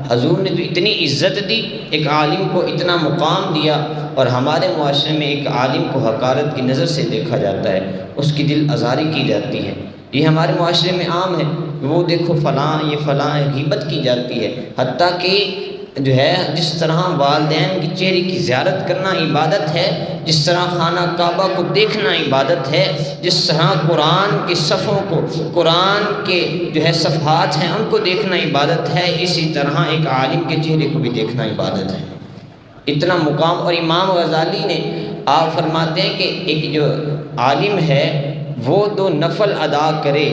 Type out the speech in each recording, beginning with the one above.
حضور نے تو اتنی عزت دی، ایک عالم کو اتنا مقام دیا، اور ہمارے معاشرے میں ایک عالم کو حقارت کی نظر سے دیکھا جاتا ہے، اس کی دل آزاری کی جاتی ہے۔ یہ ہمارے معاشرے میں عام ہے، وہ دیکھو فلاں، یہ فلاں ہے، غیبت کی جاتی ہے۔ حتیٰ کہ جو ہے جس طرح والدین کے چہرے کی زیارت کرنا عبادت ہے، جس طرح خانہ کعبہ کو دیکھنا عبادت ہے، جس طرح قرآن کے صفحوں کو، قرآن کے جو ہے صفحات ہیں ان کو دیکھنا عبادت ہے، اسی طرح ایک عالم کے چہرے کو بھی دیکھنا عبادت ہے۔ اتنا مقام۔ اور امام غزالی نے آپ فرماتے ہیں کہ ایک جو عالم ہے وہ دو نفل ادا کرے،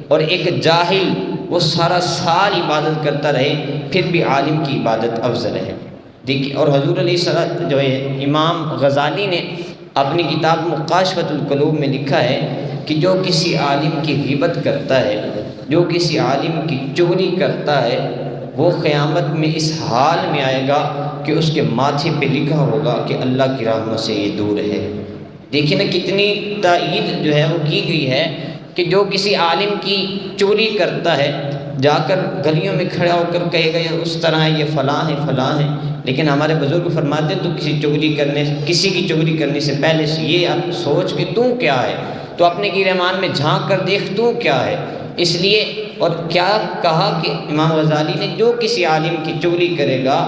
اور ایک جاہل وہ سارا سال عبادت کرتا رہے، پھر بھی عالم کی عبادت افضل ہے۔ دیکھیے، اور حضور علیہ السلام جو ہے امام غزالی نے اپنی کتاب مکاشفۃ القلوب میں لکھا ہے کہ جو کسی عالم کی غیبت کرتا ہے، جو کسی عالم کی چغلی کرتا ہے، وہ قیامت میں اس حال میں آئے گا کہ اس کے ماتھے پہ لکھا ہوگا کہ اللہ کی رحمت سے یہ دور ہے۔ دیکھیں نا کتنی تائید جو ہے وہ کی گئی ہے کہ جو کسی عالم کی چغلی کرتا ہے، جا کر گلیوں میں کھڑا ہو کر کہے گا اس طرح یہ فلاں ہے فلاں ہے، لیکن ہمارے بزرگ فرماتے ہیں تو کسی کی چغلی کرنے سے پہلے سے یہ آپ سوچ کہ تو کیا ہے، تو اپنے گریبان میں جھانک کر دیکھ تو کیا ہے۔ اس لیے، اور کیا کہا کہ امام غزالی نے جو کسی عالم کی چغلی کرے گا،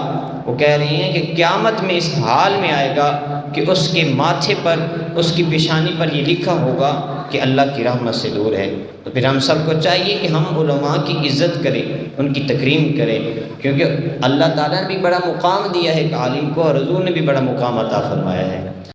وہ کہہ رہی ہیں کہ قیامت میں اس حال میں آئے گا کہ اس کے ماتھے پر، اس کی پیشانی پر یہ لکھا ہوگا کہ اللہ کی رحمت سے دور ہے۔ تو پھر ہم سب کو چاہیے کہ ہم علماء کی عزت کریں، ان کی تکریم کریں، کیونکہ اللہ تعالیٰ نے بھی بڑا مقام دیا ہے ایک عالم کو، اور حضور نے بھی بڑا مقام عطا فرمایا ہے۔